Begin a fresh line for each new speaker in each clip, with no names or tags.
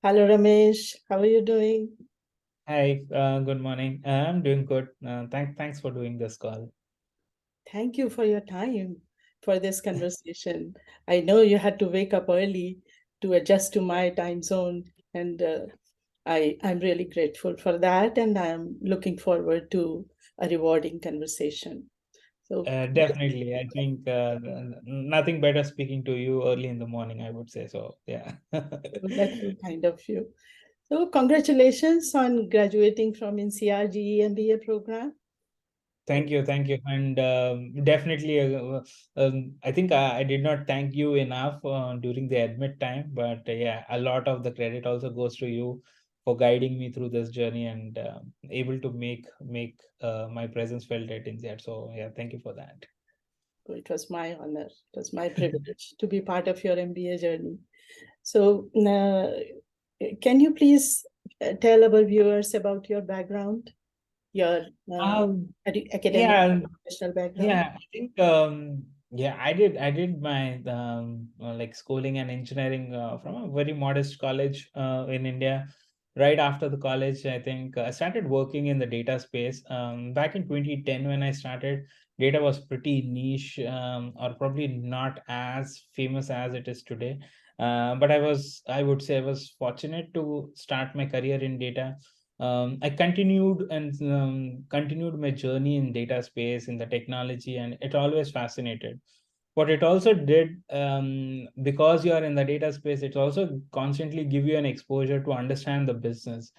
Hello, Ramesh. How are you doing?
Hi, good morning. I'm doing good. Thanks for doing this call.
Thank you for your time for this conversation. I know you had to wake up early to adjust to my time zone, and I'm really grateful for that, and I'm looking forward to a rewarding conversation. So
Definitely, I think nothing better speaking to you early in the morning, I would say so. Yeah.
that's so kind of you. So congratulations on graduating from INSEAD GE MBA program.
Thank you. And definitely, I think I did not thank you enough during the admit time, but yeah, a lot of the credit also goes to you for guiding me through this journey and able to make my presence felt at INSEAD. So yeah, thank you for that.
It was my honor, it was my privilege to be part of your MBA journey. So, can you please tell our viewers about your background, your
Um,
academic
yeah,
professional background?
Yeah, I think yeah, I did my like schooling and engineering from a very modest college in India. Right after the college, I think I started working in the data space. Back in 2010 when I started, data was pretty niche, or probably not as famous as it is today. But I would say I was fortunate to start my career in data. I continued my journey in data space in the technology, and it always fascinated. What it also did, because you are in the data space, it also constantly give you an exposure to understand the business.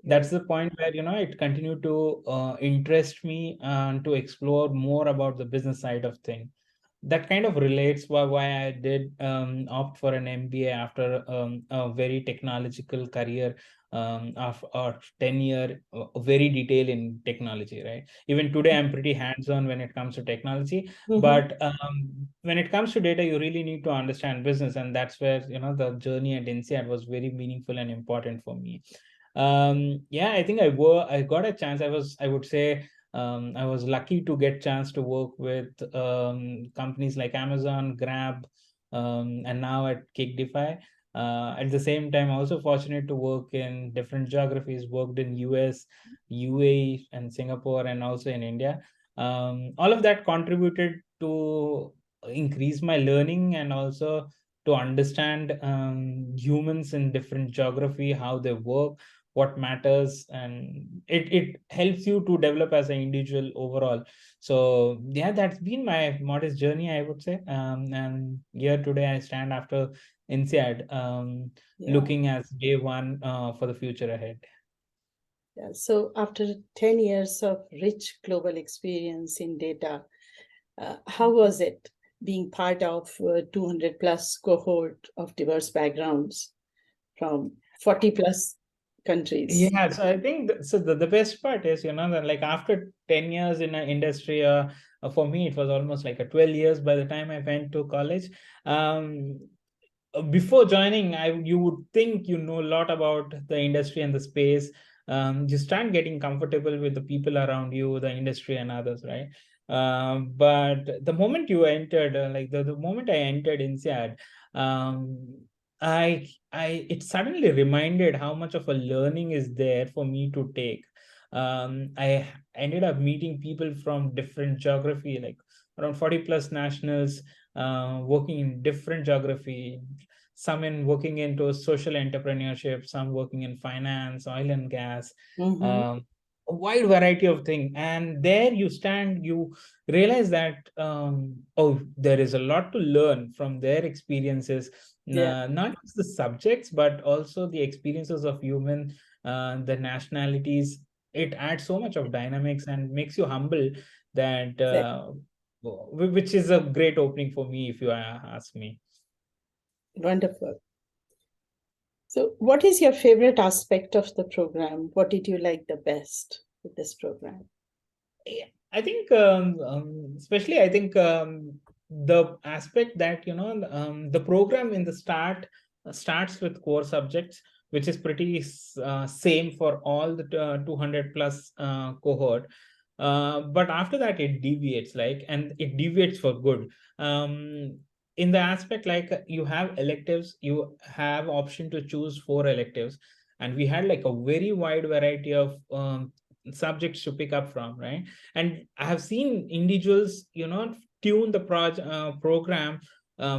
That's
Yes,
the point where it continued to interest me and to explore more about the business side of things. That kind of relates why I did opt for an MBA after a very technological career of 10-year very detailed in technology, right? Even today, I'm pretty hands-on when it comes to technology,
mm-hmm.
but when it comes to data, you really need to understand business, and that's where the journey at INSEAD was very meaningful and important for me. Yeah, I think I got a chance. I would say I was lucky to get chance to work with companies like Amazon, Grab, and now at Cake DeFi. At the same time, also fortunate to work in different geographies. Worked in US, UAE, and Singapore, and also in India. All of that contributed to increase my learning and also to understand humans in different geography, how they work, what matters, and it helps you to develop as an individual overall. So yeah, that's been my modest journey, I would say. And here today I stand after INSEAD,
Yeah,
looking as day one for the future ahead.
yeah. So, after 10 years of rich global experience in data, how was it being part of 200 plus cohort of diverse backgrounds from 40 plus countries?
Yeah, so I think so the best part is, that like after 10 years in an industry, for me, it was almost like a 12 years by the time I went to college. Um, Before joining, you would think you know a lot about the industry and the space. You start getting comfortable with the people around you, the industry and others, right? But the moment you entered, like the moment I entered INSEAD, um, I it suddenly reminded how much of a learning is there for me to take. I ended up meeting people from different geography, like around 40 plus nationals, working in different geography, some in working into social entrepreneurship, some working in finance, oil and gas,
Mm-hmm.
um, a wide variety of things. And there you stand, you realize that oh, there is a lot to learn from their experiences,
Yeah,
not just the subjects but also the experiences of human, the nationalities. It adds so much of dynamics and makes you humble, that
exactly.
which is a great opening for me, if you ask me.
Wonderful. So, what is your favorite aspect of the program? What did you like the best with this program?
Yeah, I think especially I think the aspect that the program in the start starts with core subjects, which is pretty same for all the 200 plus cohort. But after that it deviates, like, and it deviates for good. in the aspect like you have electives, you have option to choose 4 electives, and we had like a very wide variety of subjects to pick up from, right? And I have seen individuals, tune the program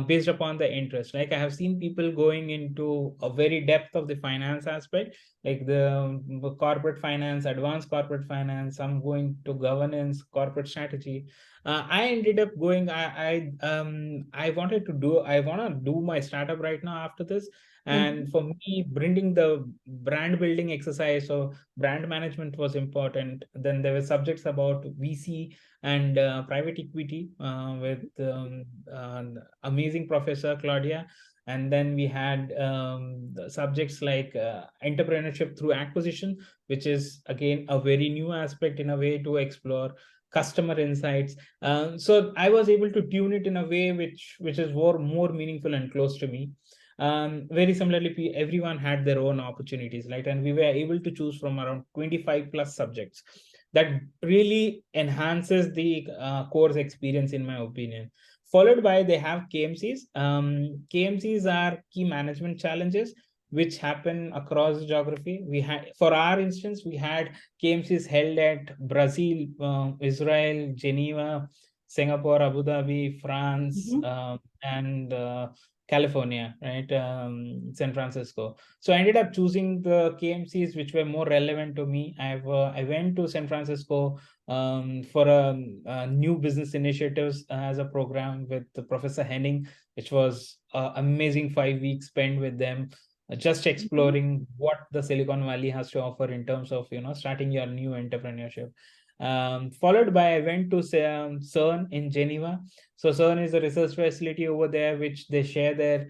based upon the interest. Like I have seen people going into a very depth of the finance aspect, like the corporate finance, advanced corporate finance, some going to governance, corporate strategy. I ended up going, I wanted to do, I want to do my startup right now after this. And for me, bringing the brand building exercise, so brand management was important. Then there were subjects about VC and private equity with amazing professor Claudia. And then we had the subjects like entrepreneurship through acquisition, which is again a very new aspect in a way to explore customer insights. So I was able to tune it in a way which is more meaningful and close to me. Very similarly, everyone had their own opportunities, right? And we were able to choose from around 25 plus subjects. That really enhances the course experience, in my opinion. Followed by, they have KMCs. KMCs are key management challenges which happen across geography. We had, for our instance, we had KMCs held at Brazil, Israel, Geneva, Singapore, Abu Dhabi, France, and California, right? San Francisco. So I ended up choosing the KMCs which were more relevant to me. I went to San Francisco for a new business initiatives as a program with Professor Henning, which was amazing 5 weeks spent with them, just exploring what the Silicon Valley has to offer in terms of starting your new entrepreneurship. Followed by, I went to CERN in Geneva. So CERN is a research facility over there, which they share their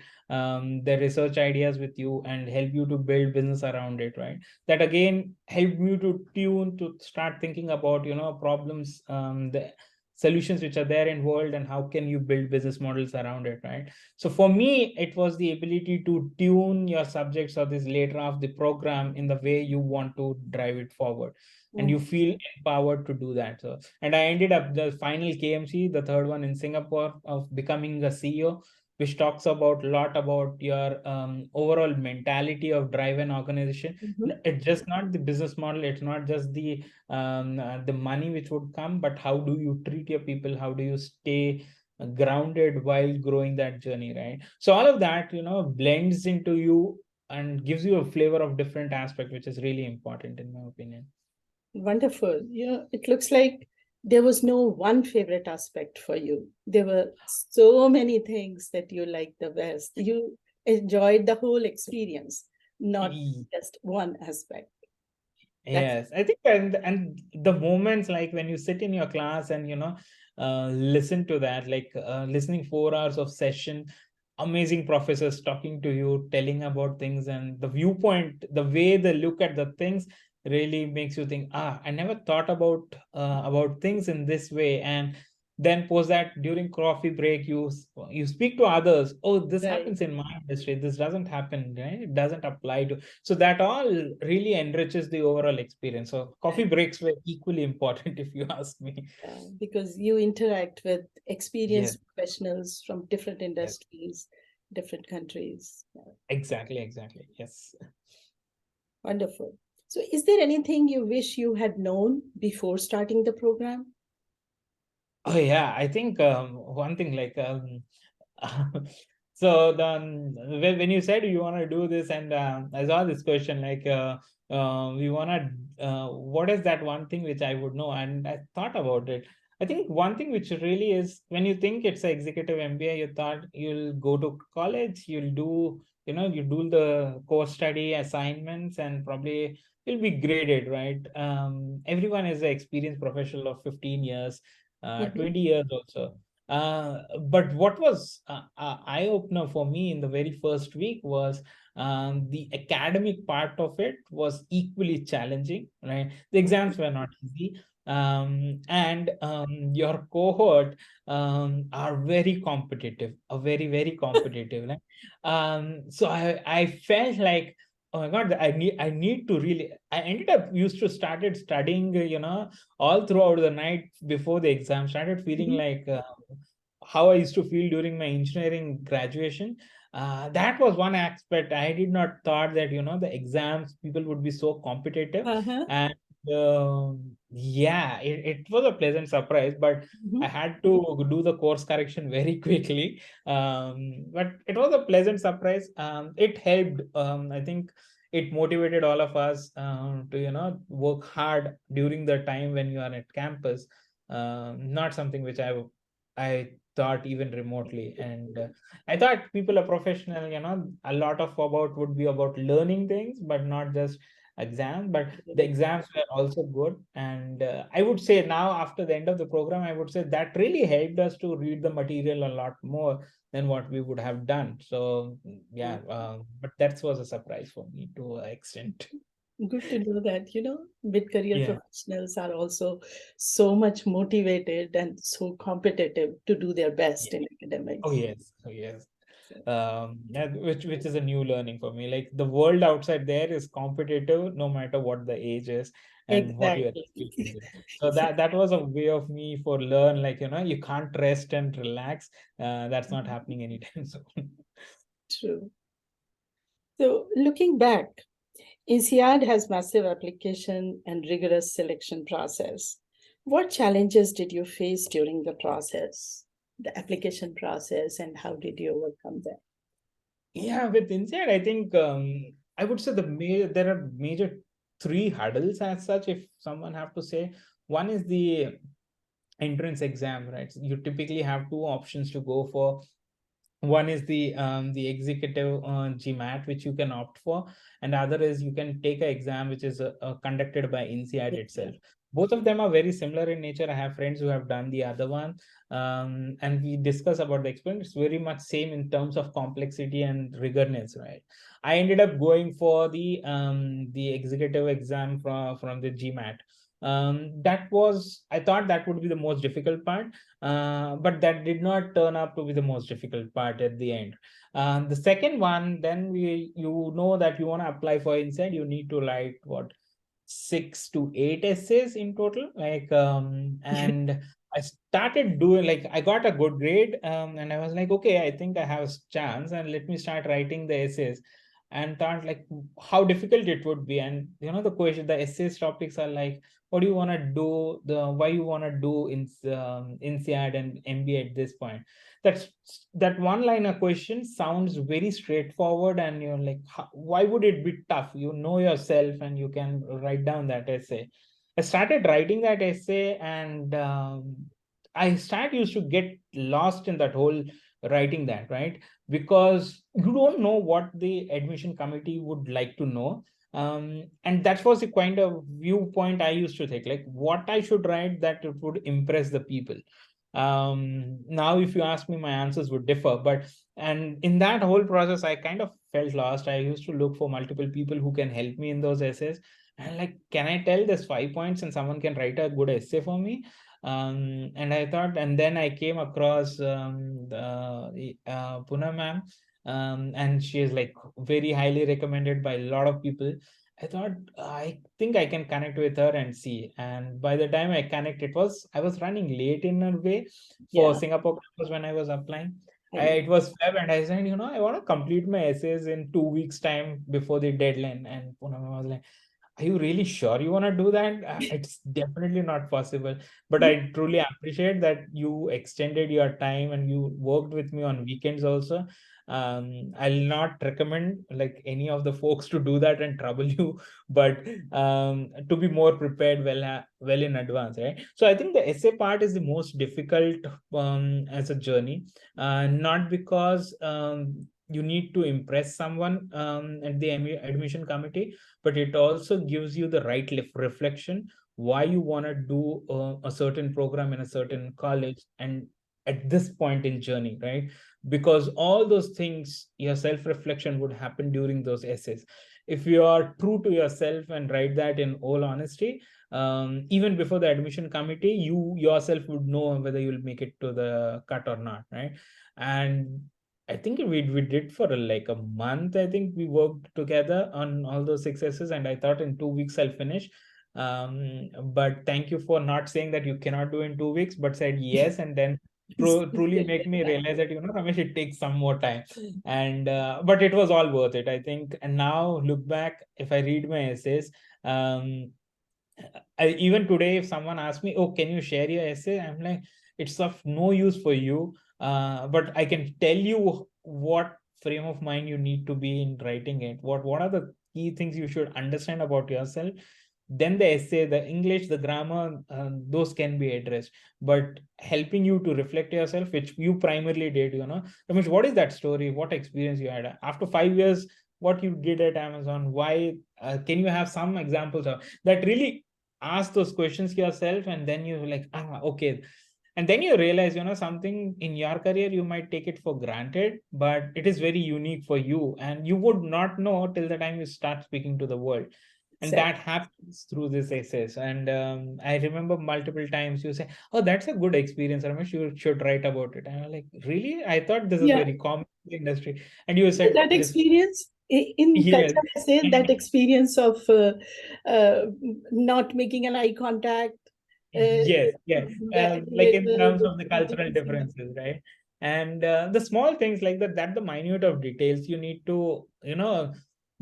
research ideas with you and help you to build business around it, right? That again helped me to tune to start thinking about problems, the solutions which are there in world, and how can you build business models around it, right? So for me, it was the ability to tune your subjects or this later of the program in the way you want to drive it forward, and you feel empowered to do that. So, and I ended up the final KMC, the third one in Singapore, of becoming a CEO, which talks about a lot about your overall mentality of drive an organization. It's just not the business model, it's not just the money which would come, but how do you treat your people, how do you stay grounded while growing that journey, right? So all of that blends into you and gives you a flavor of different aspect, which is really important in my opinion.
Wonderful. It looks like there was no one favorite aspect for you. There were so many things that you liked the best. You enjoyed the whole experience, not just one aspect.
Yes, I think, and the moments like when you sit in your class and listen to that, like listening 4 hours of session, amazing professors talking to you, telling about things, and the viewpoint, the way they look at the things really makes you think, I never thought about things in this way. And then post that during coffee break, you speak to others. Oh, this happens in my industry. This doesn't happen, right? It doesn't apply to. So that all really enriches the overall experience. So coffee breaks were equally important, if you ask me.
Because you interact with experienced
Yes.
professionals from different industries, different countries.
Exactly. Yes.
Wonderful. So is there anything you wish you had known before starting the program?
Oh yeah, I think one thing like so then when you said you want to do this, and I saw this question like we want to what is that one thing which I would know, and I thought about it. I think one thing which really is, when you think it's an executive MBA, you thought you'll go to college, you'll do you do the course study assignments, and probably you'll be graded, right? Everyone is an experienced professional of 15 years, 20 years also. But what was eye opener for me in the very first week was the academic part of it was equally challenging, right? The exams were not easy. And your cohort are very competitive, very competitive. Right? So I felt like, oh my God, I need to really, I ended up used to started studying, all throughout the night before the exam, started feeling like how I used to feel during my engineering graduation. That was one aspect. I did not thought that, the exams, people would be so competitive.
Uh-huh.
And yeah, it was a pleasant surprise, but I
Mhm.
had to do the course correction very quickly. But it was a pleasant surprise. It helped. I think it motivated all of us to, work hard during the time when you are at campus. Not something which I thought even remotely. And I thought people are professional, a lot of about would be about learning things, but not just exams. But the exams were also good. And I would say now, after the end of the program, I would say that really helped us to read the material a lot more than what we would have done. So yeah, but that was a surprise for me to an extent.
Good to know that, mid-career
Yeah.
professionals are also so much motivated and so competitive to do their best
Yeah.
in
Oh
academics.
yes. Oh yes.
So,
Yeah, which is a new learning for me. Like the world outside there is competitive, no matter what the age is and what your
exactly.
experience is. So that was a way of me for learn. Like, you can't rest and relax. That's not happening anytime soon.
True. So, looking back, INSEAD has massive application and rigorous selection process. What challenges did you face during the process, the application process, and how did you overcome that?
Yeah, with INSEAD, I think I would say there are major three hurdles as such. If someone have to say, one is the entrance exam, right? You typically have two options to go for. One is the executive GMAT, which you can opt for, and the other is you can take an exam which is conducted by INSEAD
Yeah.
itself. Both of them are very similar in nature. I have friends who have done the other one, and we discuss about the experience. It's very much same in terms of complexity and rigorness, right? I ended up going for the executive exam from the GMAT. That was, I thought that would be the most difficult part, but that did not turn out to be the most difficult part at the end. The second one, then you know that you want to apply for INSEAD, you need to write what, 6 to 8 essays in total. And I started doing, like, I got a good grade, and I was like, okay, I think I have a chance, and let me start writing the essays. And thought like how difficult it would be. And the question, the essays topics are like, what do you want to do, the why you want to do in INSEAD and MBA at this point. That's that one liner question sounds very straightforward, and you're like, why would it be tough? You know yourself, and you can write down that essay. I started writing that essay, and I started used to get lost in that whole writing that, right? Because you don't know what the admission committee would like to know. And that was the kind of viewpoint I used to take, like what I should write that it would impress the people. Now if you ask me, my answers would differ, but and in that whole process I kind of felt lost. I used to look for multiple people who can help me in those essays, and like, can I tell this 5 points and someone can write a good essay for me? And I thought, and then I came across Poonam ma'am, and she is like very highly recommended by a lot of people. I thought, I think I can connect with her and see. And by the time I connect, I was running late in a way for
Yeah,
Singapore campus when I was applying.
I know.
It was Feb, and I said, I want to complete my essays in 2 weeks time before the deadline. And Poonam was like, are you really sure you want to do that? It's definitely not possible. But I truly appreciate that you extended your time and you worked with me on weekends also. I'll not recommend like any of the folks to do that and trouble you, but to be more prepared well in advance, right? So I think the essay part is the most difficult as a journey, not because you need to impress someone at the admission committee, but it also gives you the right reflection why you want to do a certain program in a certain college and at this point in journey, right? Because all those things, your self reflection would happen during those essays. If you are true to yourself and write that in all honesty, even before the admission committee, you yourself would know whether you'll make it to the cut or not, right? And I think we did for like a month. I think we worked together on all those successes, and I thought in 2 weeks I'll finish. But thank you for not saying that you cannot do in 2 weeks, but said yes, and then truly make me realize that, Ramesh, it takes some more time. And but it was all worth it, I think. And now look back, if I read my essays, um even today, if someone asks me, "Oh, can you share your essay?" I'm like, it's of no use for you. But I can tell you what frame of mind you need to be in writing it. What are the key things you should understand about yourself? Then the essay, the English, the grammar, those can be addressed. But helping you to reflect yourself, which you primarily did, Ramesh, what is that story? What experience you had after 5 years? What you did at Amazon? Why? Can you have some examples of that? Really ask those questions yourself, and then you're like, okay. And then you realize, something in your career, you might take it for granted, but it is very unique for you, and you would not know till the time you start speaking to the world. And that happens through this essays. And I remember multiple times you say, "Oh, that's a good experience, Ramesh, you should write about it." And I'm like, really? I thought this is
Yeah,
very common in the industry. And you said
that
this.
experience in
Yes.
culture, I say that
And
experience of uh, not making an eye contact,
yes, yeah. Like in terms of the cultural
yeah,
differences, right? And the small things like that the minute of details you need to,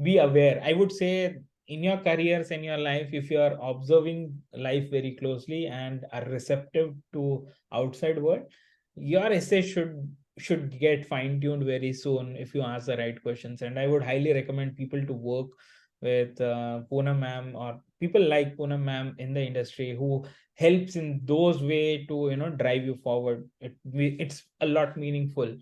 be aware. I would say in your careers, in your life, if you are observing life very closely and are receptive to outside world, your essay should get fine-tuned very soon if you ask the right questions. And I would highly recommend people to work with Poonam ma'am, or people like Poonam ma'am in the industry, who helps in those way to drive you forward. It's a lot meaningful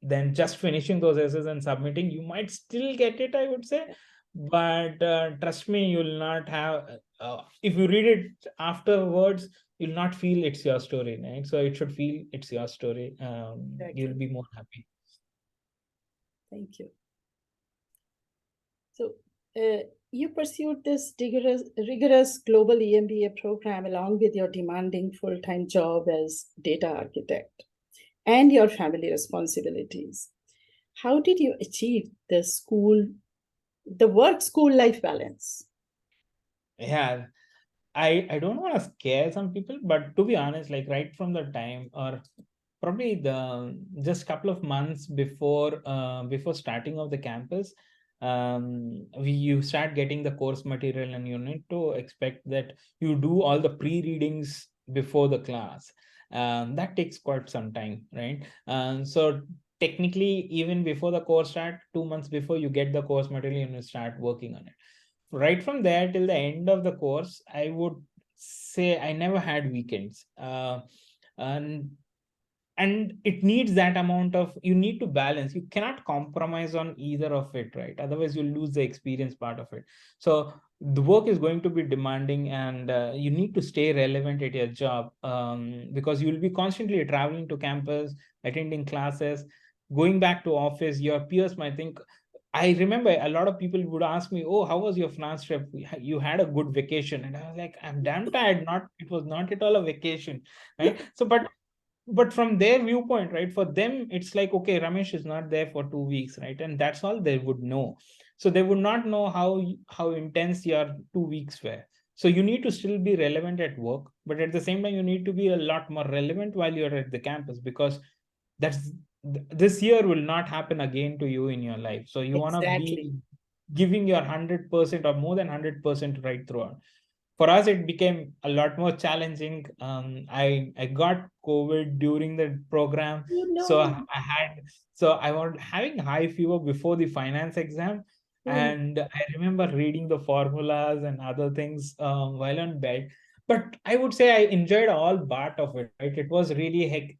than just finishing those essays and submitting. You might still get it, I would say, but trust me, you'll not have if you read it afterwards, you'll not feel it's your story, right? So it should feel it's your story. You'll
exactly.
be more happy.
Thank you. So, you pursued this rigorous global EMBA program along with your demanding full-time job as data architect and your family responsibilities. How did you achieve the work school life balance?
Yeah, I don't want to scare some people, but to be honest, like right from the time, or probably the just couple of months before starting of the campus, you start getting the course material, and you need to expect that you do all the pre-readings before the class. That takes quite some time, right? So technically, even before the course start, 2 months before, you get the course material and you start working on it. Right from there till the end of the course, I would say I never had weekends. And it needs that amount of, you need to balance, you cannot compromise on either of it, right? Otherwise you'll lose the experience part of it. So the work is going to be demanding, and you need to stay relevant at your job, because you'll be constantly traveling to campus, attending classes, going back to office. Your peers might think, I remember a lot of people would ask me, "Oh, how was your France trip? You had a good vacation?" And I was like, "I'm damn tired. Not, it was not at all a vacation, right?" So, but from their viewpoint, right, for them it's like, okay, Ramesh is not there for 2 weeks, right? And that's all they would know. So they would not know how intense your 2 weeks were. So you need to still be relevant at work, but at the same time you need to be a lot more relevant while you're at the campus, because that's this year will not happen again to you in your life. So you want to
Exactly.
be giving your 100% or more than 100% right throughout. For us it became a lot more challenging. I got COVID during the program.
Oh
so
no.
i had I was having high fever before the finance exam,
Oh no.
and I remember reading the formulas and other things while on bed. But I would say I enjoyed all part of it, right? It was really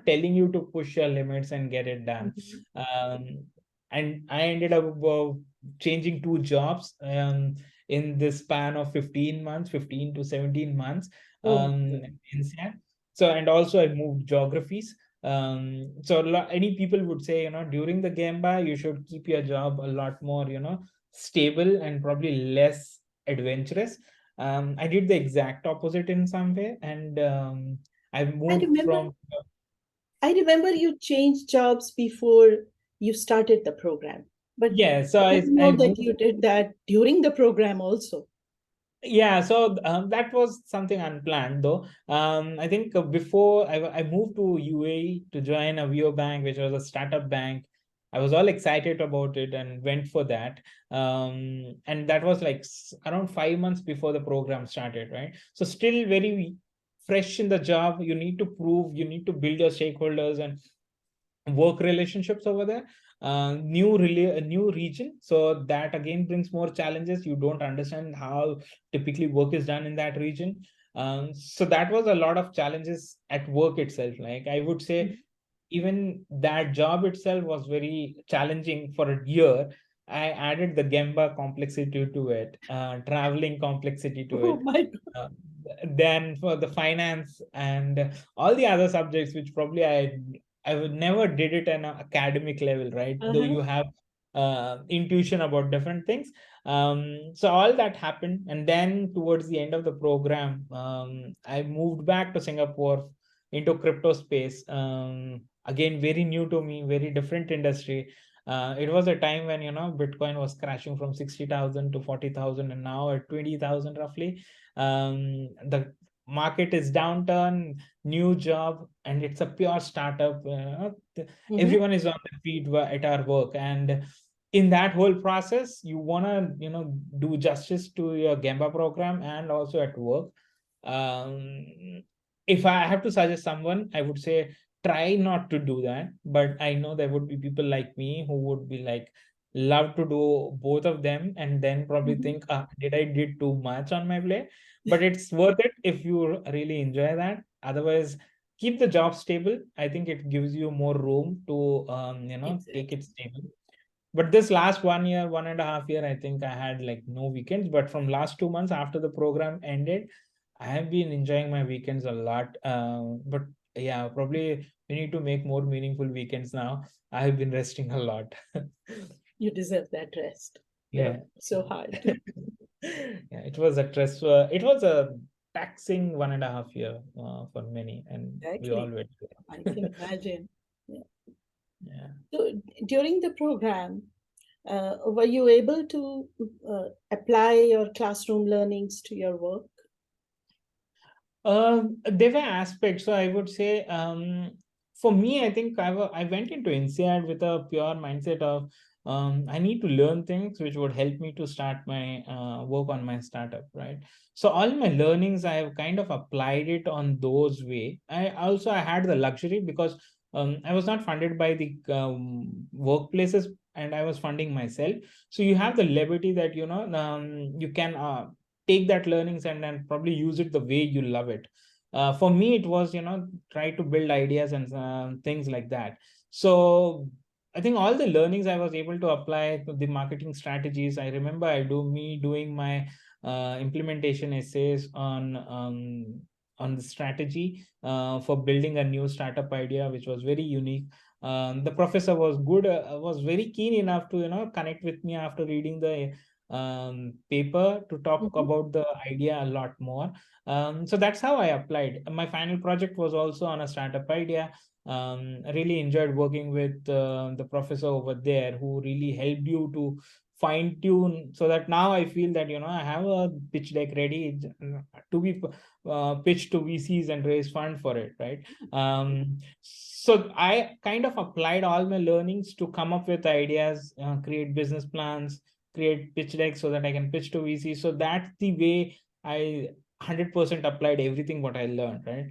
telling you to push your limits and get it done.
Mhm.
um, and I ended up changing two jobs in this span of 15 months, 15 to 17 months,
Oh,
in SAT. So, and also I moved geographies. So any people would say, during the GEMBA, you should keep your job a lot more, stable and probably less adventurous. I did the exact opposite in some way, and I
I
moved
remember
from.
I remember you changed jobs before you started the program, but
Yeah, so
I
I
didn't
I
know that
moved.
you did that during the program also.
Yeah, so that was something unplanned though. I think before I moved to UAE to join a VO bank, which was a startup bank. I was all excited about it and went for that. And that was like around 5 months before the program started, right? So still very fresh in the job. You need to prove, you need to build your stakeholders and work relationships over there. A new region, so that again brings more challenges. You don't understand how typically work is done in that region. So that was a lot of challenges at work itself. Like I would say, even that job itself was very challenging for a year. I added the Gemba complexity to it, traveling complexity to
Oh
it.
my God.
Uh, then for the finance and all the other subjects, which probably I would never did it at an academic level, right? Though
Uh-huh.
you have intuition about different things. So all that happened, and then towards the end of the program, I moved back to Singapore into crypto space. Again, very new to me, very different industry. It was a time when Bitcoin was crashing from 60,000 to 40,000, and now at 20,000 roughly. The market is downturn, new job, and it's a pure startup.
Mm-hmm.
Everyone is on the feet at our work, and in that whole process, you wanna do justice to your Gemba program and also at work. Um, if I have to suggest someone, I would say try not to do that. But I know there would be people like me who would be like love to do both of them, and then probably
Mm-hmm.
think, did I did too much on my plate? But it's worth it if you really enjoy that. Otherwise, keep the job stable. I think it gives you more room to take it
Exactly.
stable. But this last 1 year, 1.5 year, I think I had like no weekends. But from last 2 months after the program ended, I have been enjoying my weekends a lot. But yeah, probably we need to make more meaningful weekends now. I have been resting a lot.
You deserve that rest. You have
Yeah.
so hard.
Yeah, it was a it was a taxing 1.5 year for many, and we all
Exactly.
went
I
through.
can imagine. Yeah.
Yeah.
So during the program, were you able to apply your classroom learnings to your work?
There were aspects. So I would say, for me, I think I went into INSEAD with a pure mindset of I need to learn things which would help me to start my work on my startup, right? So all my learnings, I have kind of applied it on those way. I had the luxury because I was not funded by the workplaces, and I was funding myself. So you have the liberty that you can take that learnings and then probably use it the way you love it. For me, it was try to build ideas and things like that. So I think all the learnings I was able to apply to the marketing strategies. I remember doing my implementation essays on the strategy for building a new startup idea, which was very unique. The professor was good, was very keen enough to connect with me after reading the paper to talk
Mhm.
about the idea a lot more. So that's how I applied. My final project was also on a startup idea. I really enjoyed working with the professor over there, who really helped you to fine tune, so that now I feel that I have a pitch deck ready to be pitched to VCs and raise fund for it, right? So I kind of applied all my learnings to come up with ideas, create business plans, create pitch decks so that I can pitch to VC. So that's the way I 100% applied everything what I learned, right?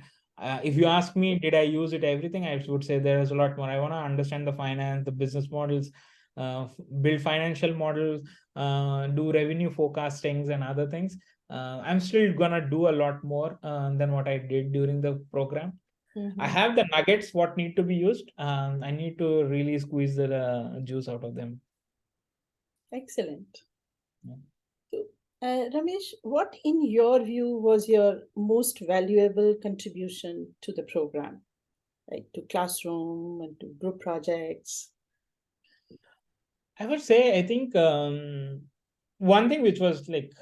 If you ask me, did I use it everything? I would say there is a lot more. I want to understand the finance, the business models, build financial models, do revenue forecastings and other things. I'm still gonna do a lot more than what I did during the program. I
Mhm.
have the nuggets what need to be used. I need to really squeeze the juice out of them.
Excellent.
Yeah.
So, Ramesh, what in your view was your most valuable contribution to the program, like to classroom and to group projects?
I would say, I think one thing which was like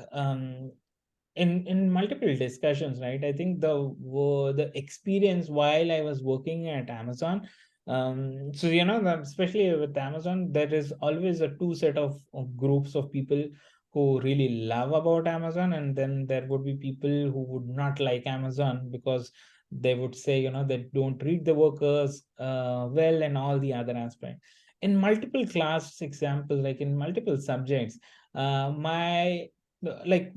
in multiple discussions, right? I think the experience while I was working at Amazon. So that especially with Amazon, there is always a two set of groups of people who really love about Amazon, and then there would be people who would not like Amazon because they would say, they don't treat the workers well, and all the other aspects. In multiple class examples, like in multiple subjects, my like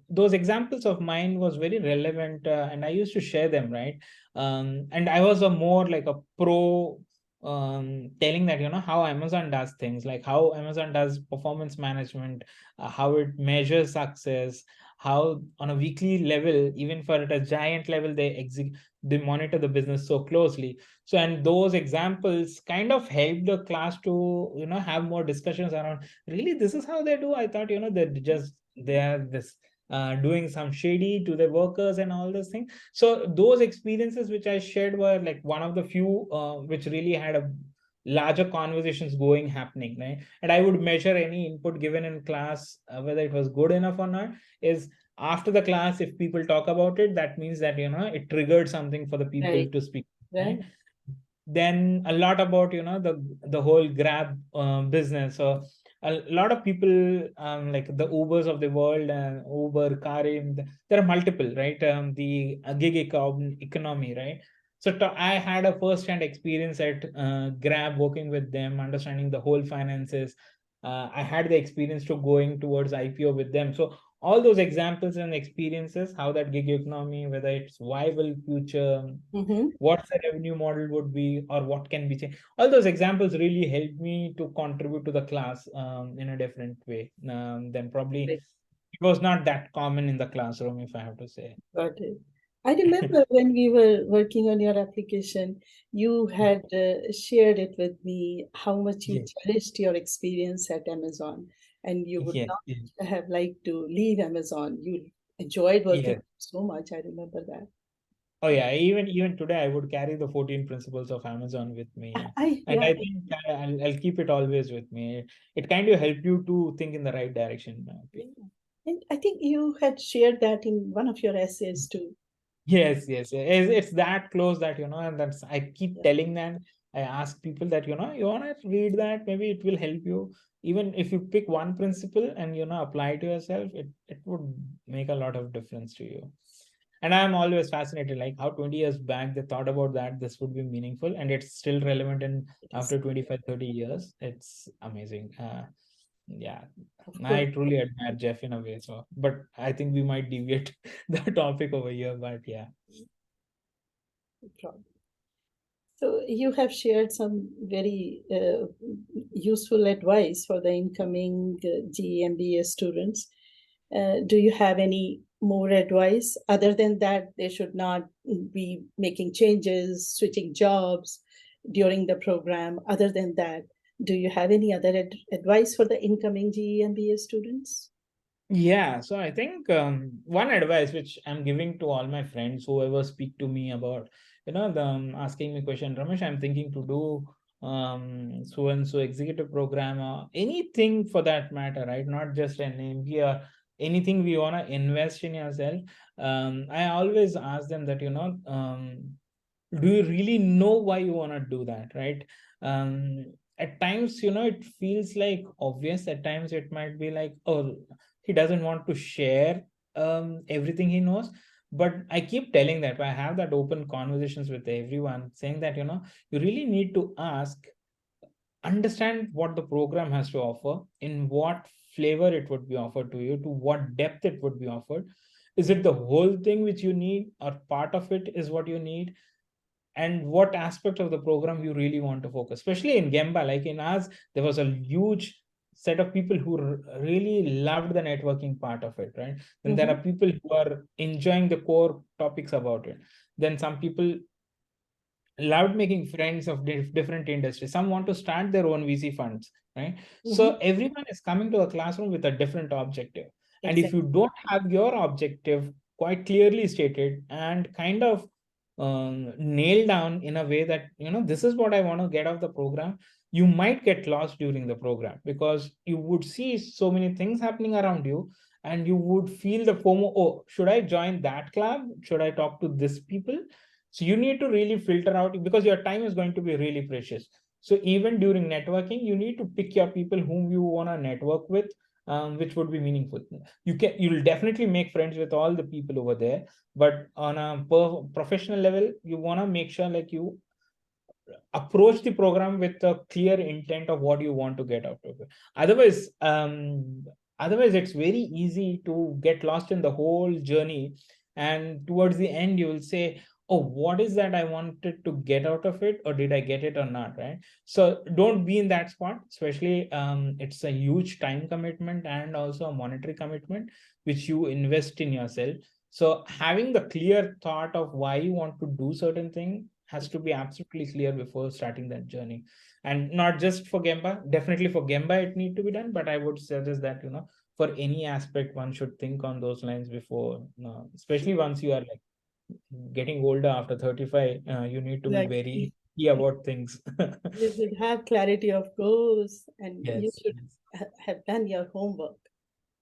those examples of mine was very relevant, and I used to share them, right? And I was a more like a pro, telling that how Amazon does things, like how Amazon does performance management, how it measures success, how on a weekly level, even for at a giant level, they monitor the business so closely. So, and those examples kind of help the class to have more discussions around, really, this is how they do. I thought they are this doing some shady to the workers and all those things. So those experiences which I shared were like one of the few which really had a larger conversations going happening, right? And I would measure any input given in class, whether it was good enough or not, is after the class, if people talk about it, that means that it triggered something for the people
Right.
to speak,
Right.
right? Then a lot about the whole Grab business. So a lot of people, like the Ubers of the world, and Uber, Karim, there are multiple, right? The economy, right? So I had a first-hand experience at Grab, working with them, understanding the whole finances. I had the experience to going towards IPO with them. So all those examples and experiences, how that gig economy, whether it's viable future,
Mm-hmm.
what the revenue model would be, or what can be changed, all those examples really helped me to contribute to the class in a different way, than probably
Right.
it was not that common in the classroom, if I have to say.
Got it. I remember when we were working on your application, you had shared it with me how much you
Yeah,
cherished your experience at Amazon and you would
yeah, yeah,
not have liked to leave Amazon. You enjoyed working
yeah.
so much. I remember that.
Oh yeah, even today I would carry the 14 principles of Amazon with me, and
Yeah,
I think I'll keep it always with me. It kind of help you to think in the right direction, in my opinion.
yeah. And I think you had shared that in one of your essays too.
Yes, yes, yes. It's that close that, and that's, I keep
Yeah.
telling them, I ask people that, you want to read that, maybe it will help you. Even if you pick one principle and, apply it to yourself, it would make a lot of difference to you. And I'm always fascinated, like how 20 years back they thought about that this would be meaningful, and it's still relevant in
It is,
after 25, 30 years. It's amazing. Yeah,
of
I
course,
truly admire Jeff in a way. So, but I think we might deviate the topic over here. But yeah,
no problem. So you have shared some very useful advice for the incoming GEMBA students. Do you have any more advice other than that they should not be making changes, switching jobs during the program? Other than that, do you have any other advice for the incoming GEMBA students?
yeah. So I think one advice which I'm giving to all my friends, whoever speak to me about, asking me question, Ramesh, I'm thinking to do so and so executive program, or anything for that matter, right? Not just an MBA or anything we want to invest in yourself. I always ask them that, do you really know why you want to do that, right? At times, it feels like obvious. At times it might be like, oh, he doesn't want to share everything he knows. But I keep telling that, I have that open conversations with everyone, saying that, you really need to understand what the program has to offer, in what flavor it would be offered to you, to what depth it would be offered. Is it the whole thing which you need, or part of it is what you need? And what aspect of the program you really want to focus, especially in Gemba. Like in us, there was a huge set of people who really loved the networking part of it, right? Then there
Mm-hmm.
are people who are enjoying the core topics about it. Then some people loved making friends of different industries. Some want to start their own VC funds, right?
Mm-hmm.
So everyone is coming to a classroom with a different objective. And if
Exactly.
you don't have your objective quite clearly stated and kind of nailed down in a way that, this is what I want to get out of the program, you might get lost during the program, because you would see so many things happening around you, and you would feel the FOMO. Oh, should I join that club? Should I talk to this people? So you need to really filter out, because your time is going to be really precious. So even during networking, you need to pick your people whom you want to network with, which would be meaningful. You'll definitely make friends with all the people over there, but on a professional level, you want to make sure like you approach the program with a clear intent of what you want to get out of it. Otherwise it's very easy to get lost in the whole journey, and towards the end you will say, oh, what is that I wanted to get out of it, or did I get it or not, right? So don't be in that spot, especially it's a huge time commitment and also a monetary commitment which you invest in yourself. So having the clear thought of why you want to do certain thing has to be absolutely clear before starting that journey. And not just for GEMBA, definitely for GEMBA it need to be done, but I would suggest that, for any aspect, one should think on those lines before, especially once you are like getting older after 35, you need to be very
Exactly.
key about things.
You should have clarity of goals, and you
Yes,
should have done your homework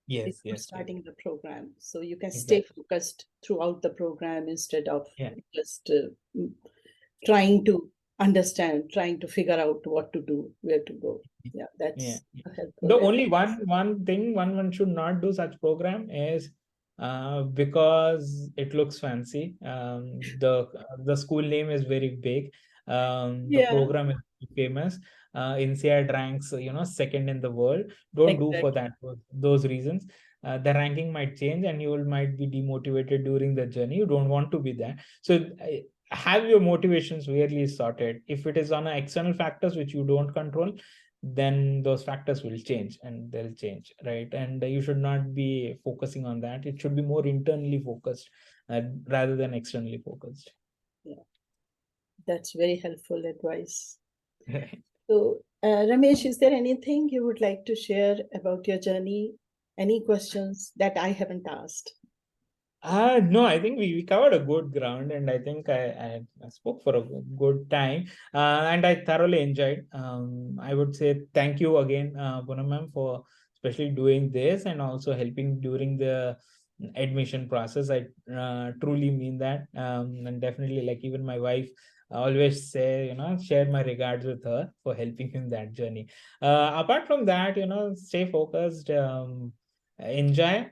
yes,
before
yes, yes,
starting the program, so you can stay
exactly.
focused throughout the program instead of
Yeah,
just trying to understand, trying to figure out what to do, where to go. Yeah,
yeah.
that's a
The
helpful
only
advice.
one thing one should not do such program is because it looks fancy. The school name is very big. The
Yeah,
program is famous. INSEAD ranks, second in the world. Don't do for
exactly.
that for those reasons. The ranking might change and you might be demotivated during the journey. You don't want to be there. So have your motivations really sorted. If it is on external factors which you don't control, then those factors will change and they'll change, right? And you should not be focusing on that. It should be more internally focused, rather than externally focused.
Yeah, that's very helpful advice.
Right.
So, Ramesh, is there anything you would like to share about your journey? Any questions that I haven't asked?
No, I think we covered a good ground, and I think I spoke for a good time, and I thoroughly enjoyed. I would say thank you again, Poonam ma'am, for especially doing this and also helping during the admission process. I truly mean that, and definitely, like, even my wife always say, share my regards with her for helping in that journey. Apart from that, stay focused, enjoy.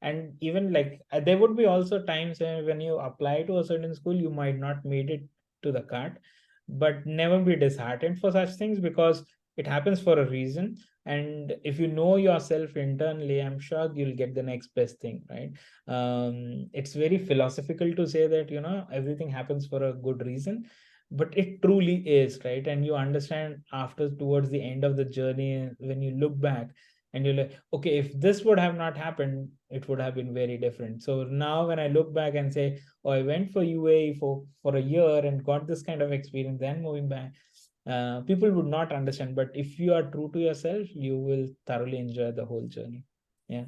And even like there would be also times when you apply to a certain school, you might not made it to the cart, but never be disheartened for such things, because it happens for a reason. And if you know yourself internally, I'm sure you'll get the next best thing, right? It's very philosophical to say that everything happens for a good reason, but it truly is, right? And you understand after, towards the end of the journey, when you look back and you're like, okay, if this would have not happened, it would have been very different. So now when I look back and say, oh, I went for UAE for a year and got this kind of experience, then moving back, people would not understand. But if you are true to yourself, you will thoroughly enjoy the whole journey. Yeah.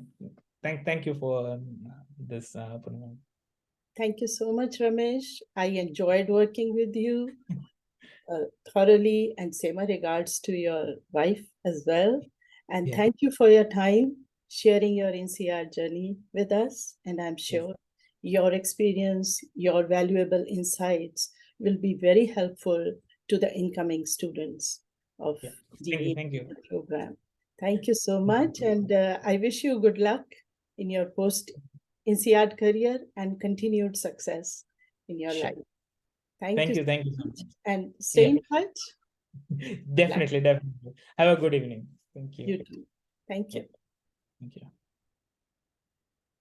Thank you for this, Poonam.
Thank you so much, Ramesh. I enjoyed working with you thoroughly, and say my regards to your wife as well. And
Yeah.
thank you for your time sharing your NCR journey with us. And I'm
Yes.
sure your experience, your valuable insights will be very helpful to the incoming students of
Yeah. Thank you.
the
Thank you.
program. Thank you so much. And I wish you good luck in your post INSEAD career and continued success in your
Sure.
life. Thank you
Thank you.
so
Thank you so
much.
much.
And stay
Yeah.
in touch. Good luck.
Definitely. Definitely. Have a good evening. Thank you.
You too. Thank
Yeah.
you.
Thank you.